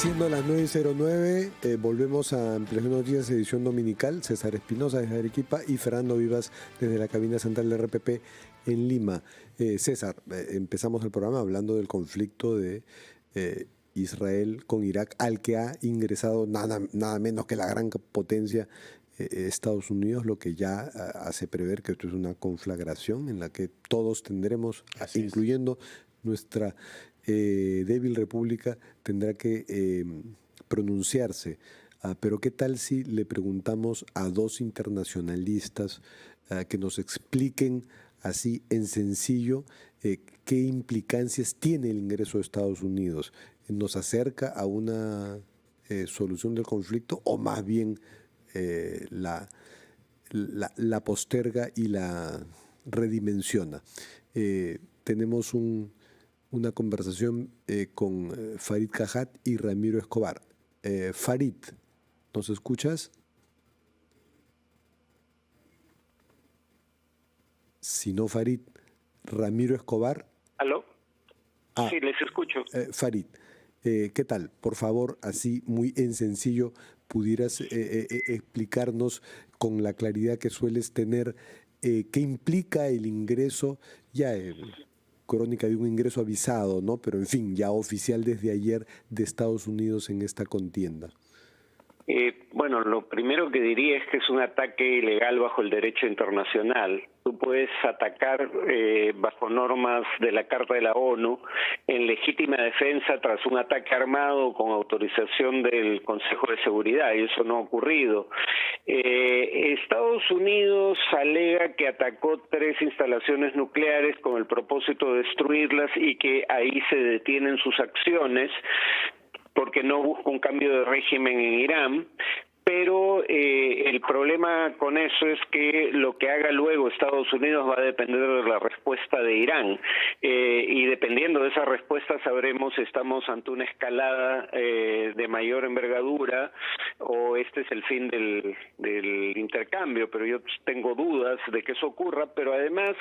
Siendo las 9:09, volvemos a Ampliación Noticias, edición dominical. César Espinosa desde Arequipa y Fernando Vivas desde la cabina central de RPP en Lima. César, empezamos el programa hablando del conflicto de Israel con Irak, al que ha ingresado nada menos que la gran potencia Estados Unidos, lo que ya hace prever que esto es una conflagración en la que todos tendremos, incluyendo nuestra débil república, tendrá que pronunciarse. Pero ¿qué tal si le preguntamos a dos internacionalistas que nos expliquen así en sencillo qué implicancias tiene el ingreso de Estados Unidos? ¿Nos acerca a una solución del conflicto o más bien la posterga y la redimensiona? Tenemos una conversación con Farid Cajat y Ramiro Escobar. Farid, ¿nos escuchas? Si no, Farid, Ramiro Escobar. ¿Aló? Sí, les escucho. Farid, ¿qué tal? Por favor, así muy en sencillo, pudieras explicarnos con la claridad que sueles tener qué implica el ingreso, ya crónica de un ingreso avisado, ¿no? Pero en fin, ya oficial desde ayer de Estados Unidos en esta contienda. Bueno, lo primero que diría es que es un ataque ilegal bajo el derecho internacional. Tú puedes atacar bajo normas de la Carta de la ONU en legítima defensa tras un ataque armado con autorización del Consejo de Seguridad, y eso no ha ocurrido. Estados Unidos alega que atacó 3 instalaciones nucleares con el propósito de destruirlas y que ahí se detienen sus acciones, porque no busca un cambio de régimen en Irán, pero el problema con eso es que lo que haga luego Estados Unidos va a depender de la respuesta de Irán, y dependiendo de esa respuesta sabremos si estamos ante una escalada de mayor envergadura o este es el fin del intercambio, pero yo tengo dudas de que eso ocurra, pero además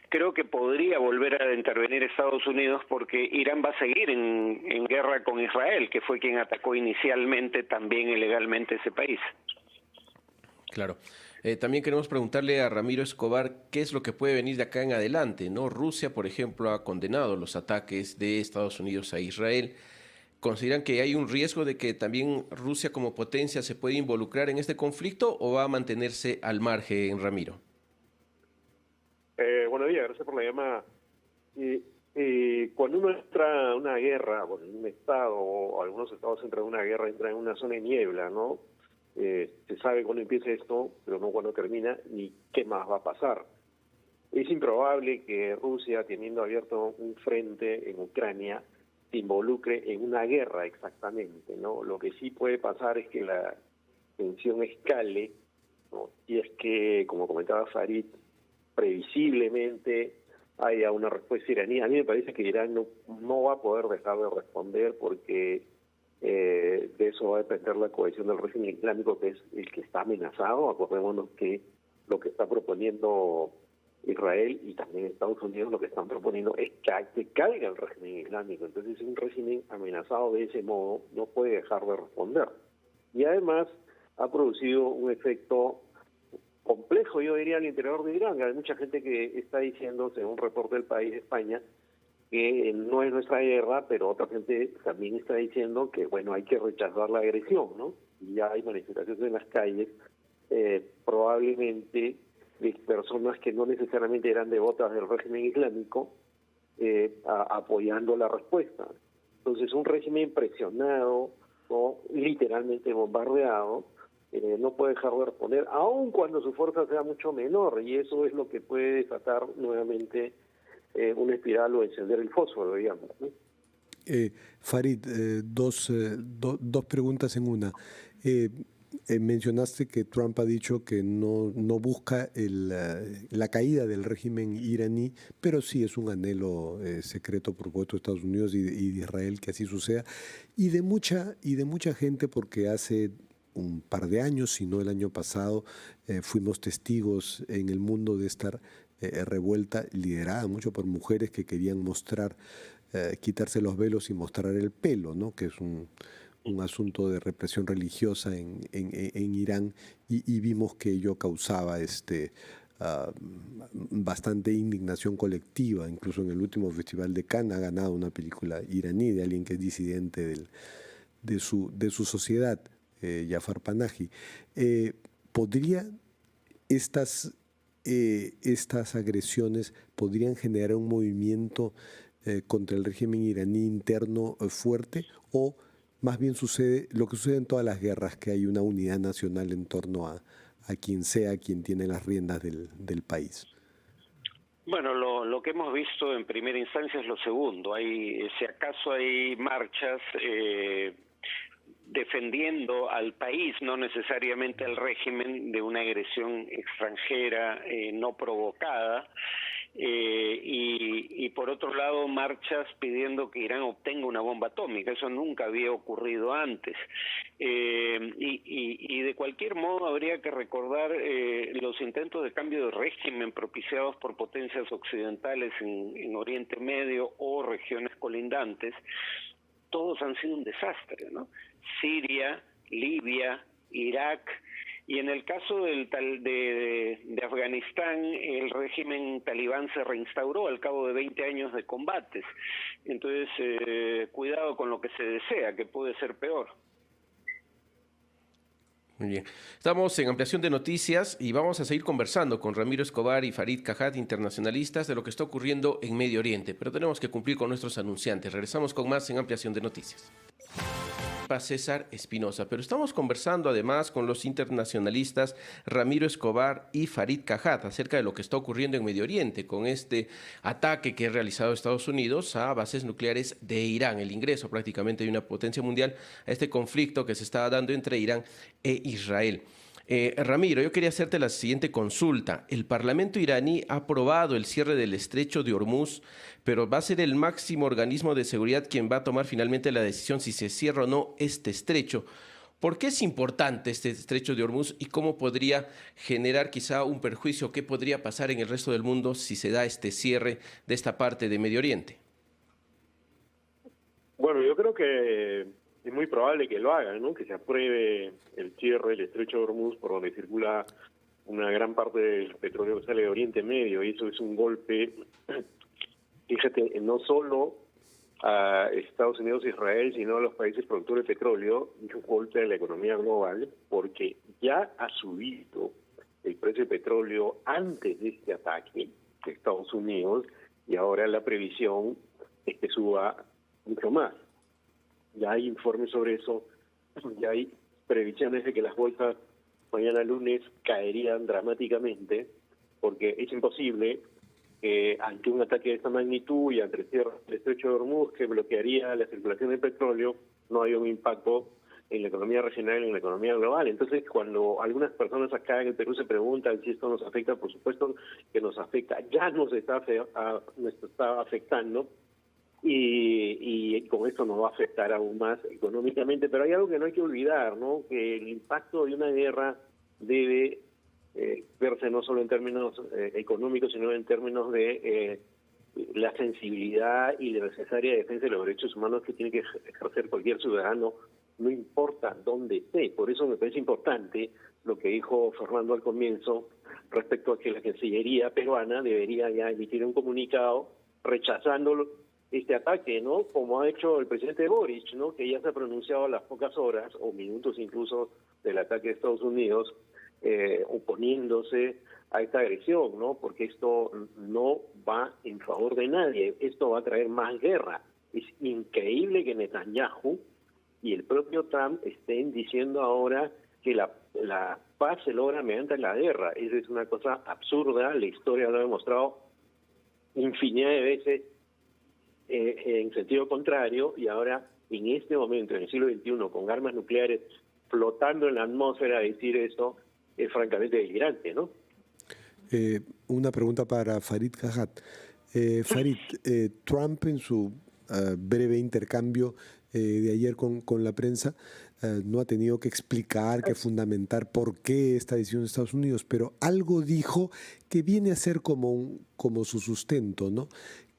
creo que podría volver a intervenir Estados Unidos porque Irán va a seguir en guerra con Israel, que fue quien atacó inicialmente también ilegalmente ese país. Claro. También queremos preguntarle a Ramiro Escobar qué es lo que puede venir de acá en adelante, ¿no? Rusia, por ejemplo, ha condenado los ataques de Estados Unidos a Israel. ¿Consideran que hay un riesgo de que también Rusia como potencia se puede involucrar en este conflicto o va a mantenerse al margen, Ramiro? Buenos días, gracias por la llamada. Cuando uno entra a una guerra, bueno, un estado o algunos estados entran en una guerra, entran en una zona de niebla, ¿no? Se sabe cuándo empieza esto, pero no cuándo termina, ni qué más va a pasar. Es improbable que Rusia, teniendo abierto un frente en Ucrania, se involucre en una guerra exactamente, ¿no? Lo que sí puede pasar es que la tensión escale, ¿no? Y es que, como comentaba Farid, previsiblemente haya una respuesta iraní. A mí me parece que Irán no va a poder dejar de responder porque de eso va a depender la cohesión del régimen islámico, que es el que está amenazado. Acordémonos que lo que está proponiendo Israel y también Estados Unidos lo que están proponiendo es que caiga el régimen islámico. Entonces un régimen amenazado de ese modo no puede dejar de responder. Y además ha producido un efecto complejo, yo diría, al interior de Irán. Hay mucha gente que está diciendo, según un reporte del País de España, que no es nuestra guerra, pero otra gente también está diciendo que, bueno, hay que rechazar la agresión, ¿no? Y ya hay manifestaciones en las calles, probablemente de personas que no necesariamente eran devotas del régimen islámico, apoyando la respuesta. Entonces, un régimen presionado o literalmente bombardeado no puede dejar de responder, aun cuando su fuerza sea mucho menor, y eso es lo que puede desatar nuevamente una espiral o encender el fósforo, digamos, ¿no? Farid, dos preguntas en una. Mencionaste que Trump ha dicho que no busca la caída del régimen iraní, pero sí es un anhelo secreto por supuesto de Estados Unidos y de Israel que así suceda, y de mucha gente, porque hace un par de años, si no el año pasado, fuimos testigos en el mundo de esta revuelta liderada mucho por mujeres que querían quitarse los velos y mostrar el pelo, ¿no? Que es un asunto de represión religiosa en Irán y vimos que ello causaba ah, bastante indignación colectiva. Incluso en el último Festival de Cannes ha ganado una película iraní de alguien que es disidente de su sociedad, Jafar Panahi. ¿Podría estas agresiones podrían generar un movimiento contra el régimen iraní interno fuerte, o más bien sucede lo que sucede en todas las guerras, que hay una unidad nacional en torno a quien sea quien tiene las riendas del país? Bueno, lo que hemos visto en primera instancia es lo segundo. Si acaso hay marchas defendiendo al país, no necesariamente al régimen, de una agresión extranjera no provocada, y por otro lado marchas pidiendo que Irán obtenga una bomba atómica. Eso nunca había ocurrido antes, y de cualquier modo habría que recordar los intentos de cambio de régimen propiciados por potencias occidentales en Oriente Medio o regiones colindantes. Todos han sido un desastre, ¿no? Siria, Libia, Irak, y en el caso de Afganistán, el régimen talibán se reinstauró al cabo de 20 años de combates. Entonces, cuidado con lo que se desea, que puede ser peor. Muy bien. Estamos en Ampliación de Noticias y vamos a seguir conversando con Ramiro Escobar y Farid Cajat, internacionalistas, de lo que está ocurriendo en Medio Oriente. Pero tenemos que cumplir con nuestros anunciantes. Regresamos con más en Ampliación de Noticias. César Espinosa, pero estamos conversando además con los internacionalistas Ramiro Escobar y Farid Cajat acerca de lo que está ocurriendo en Medio Oriente con este ataque que ha realizado Estados Unidos a bases nucleares de Irán, el ingreso prácticamente de una potencia mundial a este conflicto que se está dando entre Irán e Israel. Ramiro, yo quería hacerte la siguiente consulta. El Parlamento iraní ha aprobado el cierre del estrecho de Hormuz, pero va a ser el máximo organismo de seguridad quien va a tomar finalmente la decisión si se cierra o no este estrecho. ¿Por qué es importante este estrecho de Hormuz y cómo podría generar quizá un perjuicio? ¿Qué podría pasar en el resto del mundo si se da este cierre de esta parte de Medio Oriente? Bueno, yo creo que es muy probable que lo hagan, ¿no? Que se apruebe el cierre del estrecho de Hormuz, por donde circula una gran parte del petróleo que sale de Oriente Medio, y eso es un golpe, fíjate, no solo a Estados Unidos e Israel, sino a los países productores de petróleo, y un golpe a la economía global, porque ya ha subido el precio del petróleo antes de este ataque de Estados Unidos, y ahora la previsión es que suba mucho más. Ya hay informes sobre eso, ya hay previsiones de que las bolsas mañana lunes caerían dramáticamente, porque es imposible que ante un ataque de esta magnitud y ante el cierre del estrecho de Hormuz, que bloquearía la circulación de petróleo, no haya un impacto en la economía regional y en la economía global. Entonces, cuando algunas personas acá en el Perú se preguntan si esto nos afecta, por supuesto que nos afecta, ya nos está afectando, y con esto nos va a afectar aún más económicamente. Pero hay algo que no hay que olvidar, ¿no? Que el impacto de una guerra debe verse no solo en términos económicos, sino en términos de la sensibilidad y la necesaria defensa de los derechos humanos que tiene que ejercer cualquier ciudadano, no importa dónde esté. Por eso me parece importante lo que dijo Fernando al comienzo respecto a que la Cancillería peruana debería ya emitir un comunicado rechazando este ataque, ¿no? Como ha hecho el presidente Boric, ¿no? Que ya se ha pronunciado a las pocas horas o minutos incluso del ataque de Estados Unidos, oponiéndose a esta agresión, ¿no? Porque esto no va en favor de nadie, esto va a traer más guerra. Es increíble que Netanyahu y el propio Trump estén diciendo ahora que la paz se logra mediante la guerra. Esa es una cosa absurda, la historia lo ha demostrado infinidad de veces en sentido contrario, y ahora en este momento, en el siglo XXI, con armas nucleares flotando en la atmósfera, decir eso es francamente delirante, ¿no? Una pregunta para Farid Cajat. Farid, Trump en su breve intercambio de ayer con la prensa no ha tenido que explicar, que fundamentar por qué esta decisión de Estados Unidos, pero algo dijo que viene a ser como su sustento, ¿no?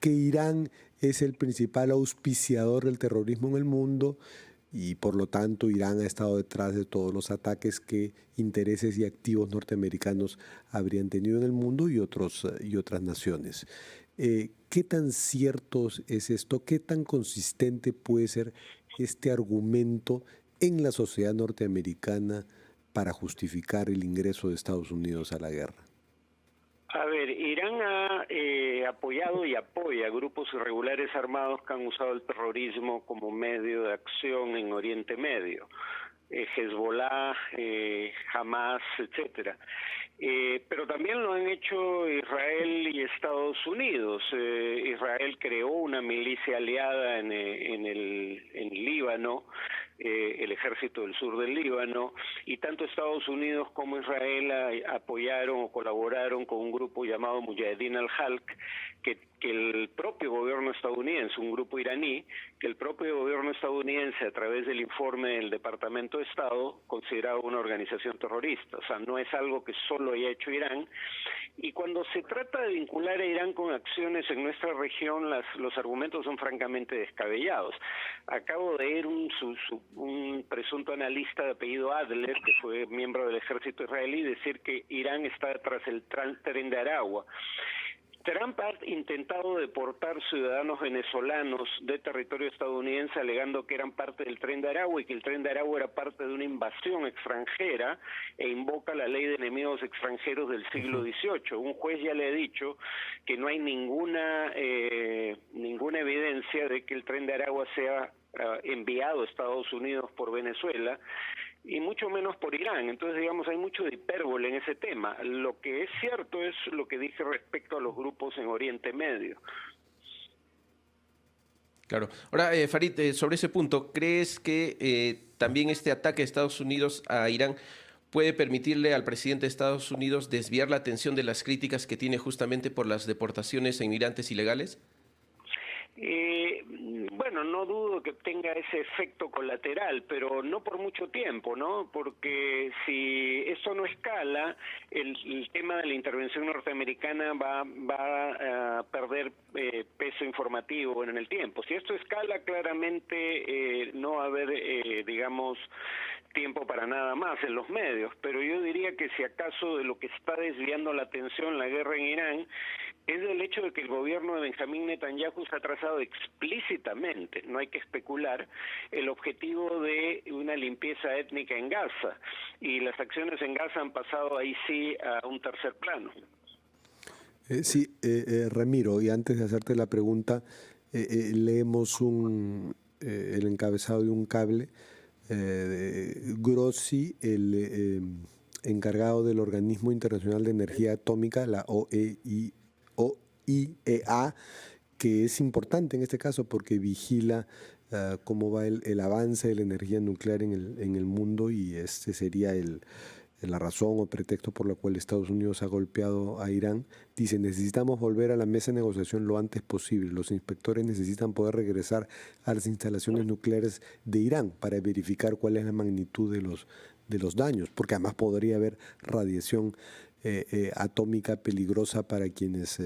Que Irán es el principal auspiciador del terrorismo en el mundo, y por lo tanto Irán ha estado detrás de todos los ataques que intereses y activos norteamericanos habrían tenido en el mundo y otras naciones. ¿Qué tan cierto es esto? ¿Qué tan consistente puede ser este argumento en la sociedad norteamericana para justificar el ingreso de Estados Unidos a la guerra? A ver, Irán ha apoyado y apoya grupos irregulares armados que han usado el terrorismo como medio de acción en Oriente Medio. Hezbollah, Hamas, etcétera. Pero también lo han hecho Israel y Estados Unidos. Israel creó una milicia aliada en Líbano, el ejército del sur del Líbano, y tanto Estados Unidos como Israel apoyaron o colaboraron con un grupo llamado Mujahedin al-Halq, que el propio gobierno estadounidense, un grupo iraní, que el propio gobierno estadounidense a través del informe del Departamento de Estado consideraba una organización terrorista. O sea, no es algo que solo haya hecho Irán. Y cuando se trata de vincular a Irán con acciones en nuestra región, los argumentos son francamente descabellados. Acabo de ir un presunto analista de apellido Adler, que fue miembro del ejército israelí, decir que Irán está tras el tren de Aragua. Trump ha intentado deportar ciudadanos venezolanos de territorio estadounidense alegando que eran parte del Tren de Aragua y que el Tren de Aragua era parte de una invasión extranjera e invoca la ley de enemigos extranjeros del siglo XVIII. Un juez ya le ha dicho que no hay ninguna evidencia de que el Tren de Aragua sea enviado a Estados Unidos por Venezuela, y mucho menos por Irán. Entonces, digamos, hay mucho de hipérbole en ese tema. Lo que es cierto es lo que dije respecto a los grupos en Oriente Medio. Claro. Ahora, Farid, sobre ese punto, ¿crees que también este ataque de Estados Unidos a Irán puede permitirle al presidente de Estados Unidos desviar la atención de las críticas que tiene justamente por las deportaciones a inmigrantes ilegales? Bueno, no dudo que tenga ese efecto colateral, pero no por mucho tiempo, ¿no? Porque si eso no escala, el tema de la intervención norteamericana va a perder peso informativo en el tiempo. Si esto escala, claramente no va a haber, digamos, tiempo para nada más en los medios, pero yo diría que si acaso de lo que está desviando la atención la guerra en Irán es el hecho de que el gobierno de Benjamín Netanyahu se ha trazado explícitamente, no hay que especular, el objetivo de una limpieza étnica en Gaza, y las acciones en Gaza han pasado ahí sí a un tercer plano. Ramiro, y antes de hacerte la pregunta, leemos el encabezado de un cable. Grossi, el encargado del Organismo Internacional de Energía Atómica, la OIEA, que es importante en este caso porque vigila cómo va el avance de la energía nuclear en el mundo, y este sería la razón o pretexto por la cual Estados Unidos ha golpeado a Irán. Dice: necesitamos volver a la mesa de negociación lo antes posible. Los inspectores necesitan poder regresar a las instalaciones nucleares de Irán para verificar cuál es la magnitud de los daños, porque además podría haber radiación atómica peligrosa para quienes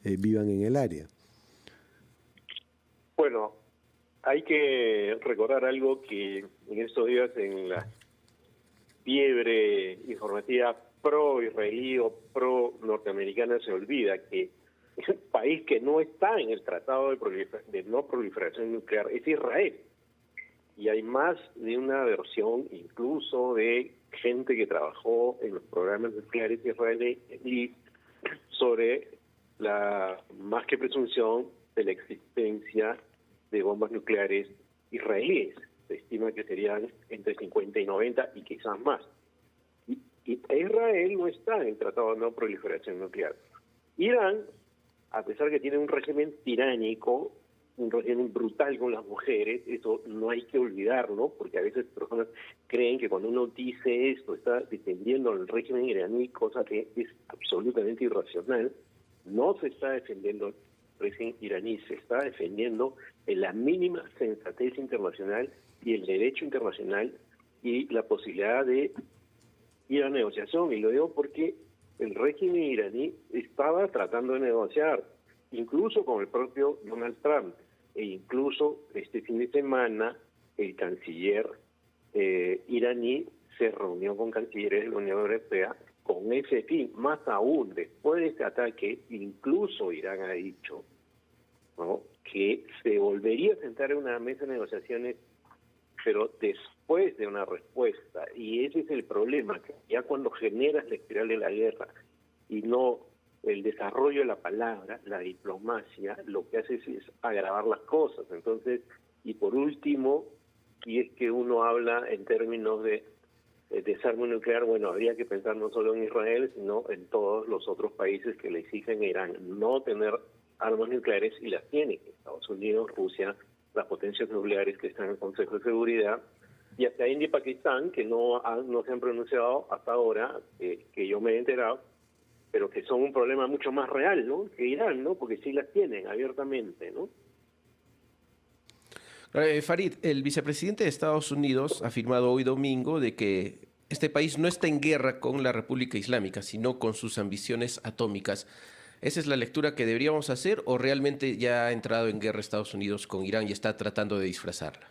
vivan en el área. Bueno, hay que recordar algo que en estos días en la fiebre informativa pro-israelí o pro-norteamericana se olvida que el país que no está en el Tratado de No Proliferación Nuclear es Israel. Y hay más de una versión, incluso de gente que trabajó en los programas nucleares israelíes, sobre la más que presunción de la existencia de bombas nucleares israelíes. Se estima que serían entre 50 y 90 y quizás más. Y Israel no está en el Tratado de No Proliferación Nuclear. Irán, a pesar que tiene un régimen tiránico, un régimen brutal con las mujeres, eso no hay que olvidarlo, porque a veces personas creen que cuando uno dice esto está defendiendo al régimen iraní, cosa que es absolutamente irracional. No se está defendiendo el régimen iraní, se está defendiendo en la mínima sensatez internacional y el derecho internacional y la posibilidad de ir a negociación. Y lo digo porque el régimen iraní estaba tratando de negociar, incluso con el propio Donald Trump, e incluso este fin de semana el canciller iraní se reunió con cancilleres de la Unión Europea con ese fin. Más aún, después de este ataque, incluso Irán ha dicho, ¿no?, que se volvería a sentar en una mesa de negociaciones, pero después de una respuesta. Y ese es el problema, que ya cuando generas la espiral de la guerra y no el desarrollo de la palabra, la diplomacia, lo que hace es agravar las cosas. Entonces, y por último, y es que uno habla en términos de desarme nuclear, bueno, habría que pensar no solo en Israel, sino en todos los otros países que le exigen a Irán no tener armas nucleares, y las tienen: Estados Unidos, Rusia, las potencias nucleares que están en el Consejo de Seguridad, y hasta India y Pakistán, que no se han pronunciado hasta ahora, que yo me he enterado, pero que son un problema mucho más real, ¿no?, que Irán, ¿no?, porque sí las tienen abiertamente, ¿no? Farid, el vicepresidente de Estados Unidos ha afirmado hoy domingo de que este país no está en guerra con la República Islámica, sino con sus ambiciones atómicas. ¿Esa es la lectura que deberíamos hacer o realmente ya ha entrado en guerra Estados Unidos con Irán y está tratando de disfrazarla?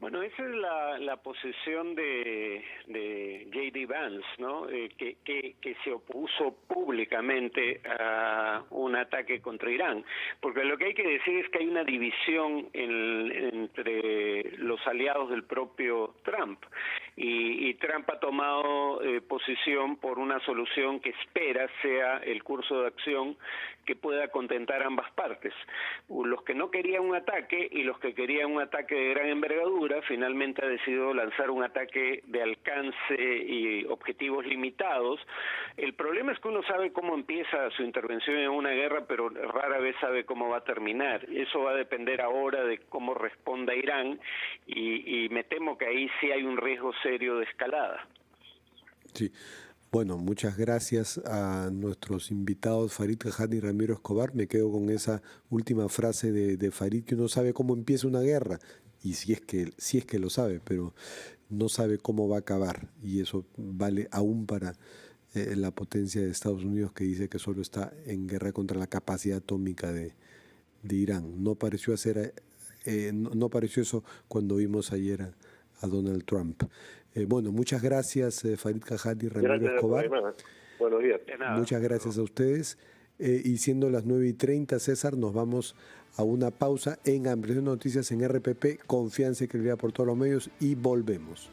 Bueno, esa es la posición de J.D. Vance, ¿no? Que se opuso públicamente a un ataque contra Irán, porque lo que hay que decir es que hay una división entre los aliados del propio Trump, y Trump ha tomado posición por una solución que espera sea el curso de acción que pueda contentar a ambas partes. Los que no querían un ataque y los que querían un ataque de gran envergadura finalmente ha decidido lanzar un ataque de alcance y objetivos limitados. El problema es que uno sabe cómo empieza su intervención en una guerra, pero rara vez sabe cómo va a terminar. Eso va a depender ahora de cómo responda Irán, y me temo que ahí sí hay un riesgo serio de escalada. Sí. Bueno, muchas gracias a nuestros invitados Farid Kajani y Ramiro Escobar. Me quedo con esa última frase de Farid, que uno sabe cómo empieza una guerra, y si es que lo sabe, pero no sabe cómo va a acabar, y eso vale aún para la potencia de Estados Unidos, que dice que solo está en guerra contra la capacidad atómica de Irán. No pareció eso cuando vimos ayer a Donald Trump. Bueno, muchas gracias Farid Kajani y Ramiro Escobar. Buenos días. Muchas gracias a ustedes. Y siendo las 9:30, César, nos vamos a una pausa en Ampliación Noticias en RPP, confianza y credibilidad por todos los medios, y volvemos.